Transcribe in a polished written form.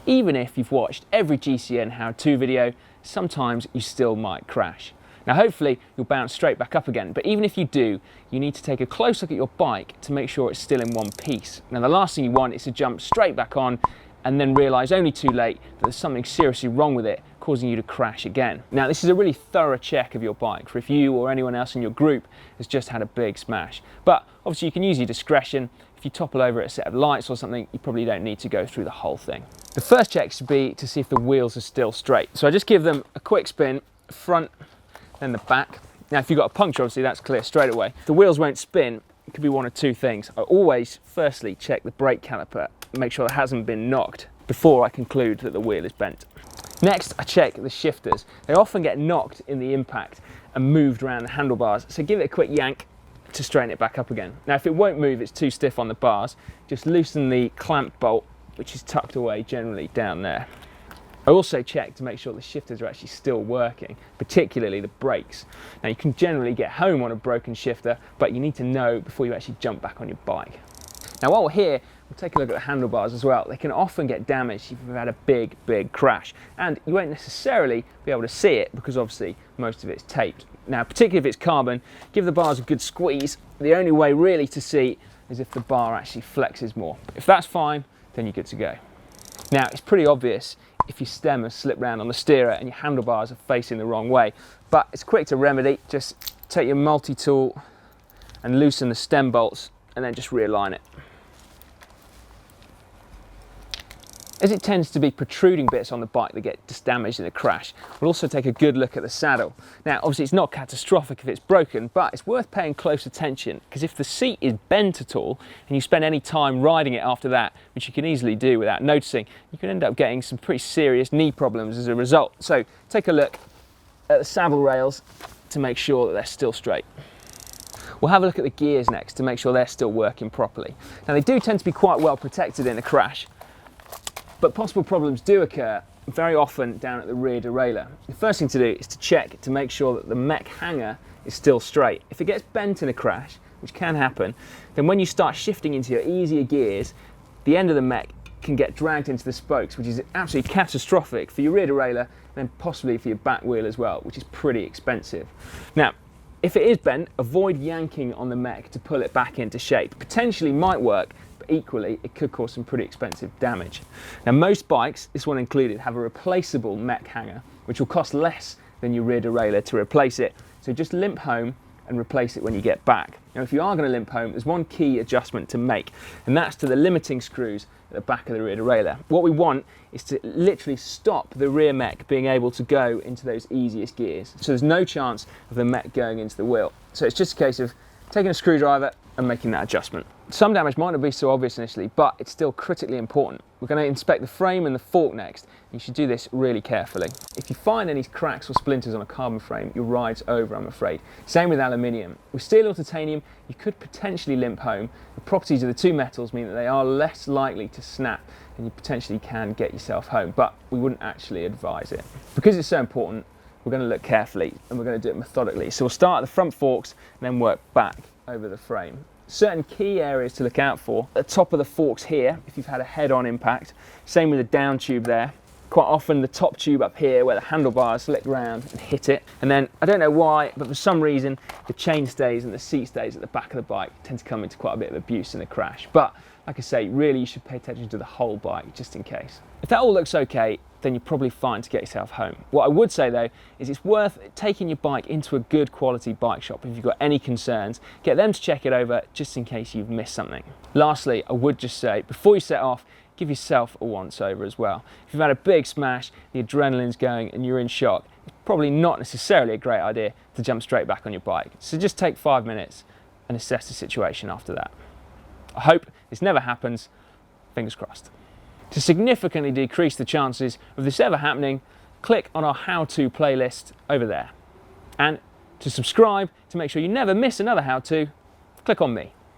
even if you've watched every GCN how-to video, sometimes you still might crash. Now hopefully you'll bounce straight back up again, but even if you do, you need to take a close look at your bike to make sure it's still in one piece. Now the last thing you want is to jump straight back on and then realise only too late that there's something seriously wrong with it, causing you to crash again. Now this is a really thorough check of your bike for if you or anyone else in your group has just had a big smash. But obviously you can use your discretion. If you topple over a set of lights or something, you probably don't need to go through the whole thing. The first check should be to see if the wheels are still straight. So I just give them a quick spin, front, then the back. Now if you've got a puncture, obviously that's clear straight away. If the wheels won't spin, it could be one of two things. I always firstly check the brake caliper and make sure it hasn't been knocked before I conclude that the wheel is bent. Next, I check the shifters. They often get knocked in the impact and moved around the handlebars, so give it a quick yank to straighten it back up again. Now if it won't move, it's too stiff on the bars, just loosen the clamp bolt, which is tucked away generally down there. I also check to make sure the shifters are actually still working, particularly the brakes. Now you can generally get home on a broken shifter, but you need to know before you actually jump back on your bike. Now while we're here, we'll take a look at the handlebars as well. They can often get damaged if you've had a big crash, and you won't necessarily be able to see it because obviously most of it's taped. Now particularly if it's carbon, give the bars a good squeeze. The only way really to see is if the bar actually flexes more. If that's fine, then you're good to go. Now it's pretty obvious if your stem has slipped round on the steerer and your handlebars are facing the wrong way, but it's quick to remedy. Just take your multi-tool and loosen the stem bolts and then just realign it. As it tends to be protruding bits on the bike that get damaged in a crash, we'll also take a good look at the saddle. Now obviously it's not catastrophic if it's broken, but it's worth paying close attention because if the seat is bent at all and you spend any time riding it after that, which you can easily do without noticing, you can end up getting some pretty serious knee problems as a result. So take a look at the saddle rails to make sure that they're still straight. We'll have a look at the gears next to make sure they're still working properly. Now they do tend to be quite well protected in a crash, but possible problems do occur very often down at the rear derailleur. The first thing to do is to check to make sure that the mech hanger is still straight. If it gets bent in a crash, which can happen, then when you start shifting into your easier gears, the end of the mech can get dragged into the spokes, which is absolutely catastrophic for your rear derailleur and then possibly for your back wheel as well, which is pretty expensive. Now, if it is bent, avoid yanking on the mech to pull it back into shape. Potentially might work, but equally it could cause some pretty expensive damage. Now most bikes, this one included, have a replaceable mech hanger, which will cost less than your rear derailleur to replace it. So just limp home and replace it when you get back. Now if you are going to limp home, there's one key adjustment to make, and that's to the limiting screws at the back of the rear derailleur. What we want is to literally stop the rear mech being able to go into those easiest gears. So there's no chance of the mech going into the wheel. So it's just a case of taking a screwdriver and making that adjustment. Some damage might not be so obvious initially, but it's still critically important. We're going to inspect the frame and the fork next. You should do this really carefully. If you find any cracks or splinters on a carbon frame, your ride's over, I'm afraid. Same with aluminium. With steel or titanium, you could potentially limp home. The properties of the two metals mean that they are less likely to snap and you potentially can get yourself home, but we wouldn't actually advise it. Because it's so important, we're going to look carefully and we're going to do it methodically. So we'll start at the front forks and then work back over the frame. Certain key areas to look out for: at the top of the forks here, if you've had a head-on impact. Same with the down tube there. Quite often the top tube up here where the handlebars slip round and hit it. And then, I don't know why, but for some reason, the chain stays and the seat stays at the back of the bike tend to come into quite a bit of abuse in a crash. But like I say, really you should pay attention to the whole bike just in case. If that all looks okay, then you're probably fine to get yourself home. What I would say though is it's worth taking your bike into a good quality bike shop. If you've got any concerns, get them to check it over just in case you've missed something. Lastly, I would just say, before you set off, give yourself a once over as well. If you've had a big smash, the adrenaline's going and you're in shock, it's probably not necessarily a great idea to jump straight back on your bike. So just take 5 minutes and assess the situation after that. I hope this never happens, fingers crossed. To significantly decrease the chances of this ever happening, click on our how-to playlist over there. And to subscribe to make sure you never miss another how-to, click on me.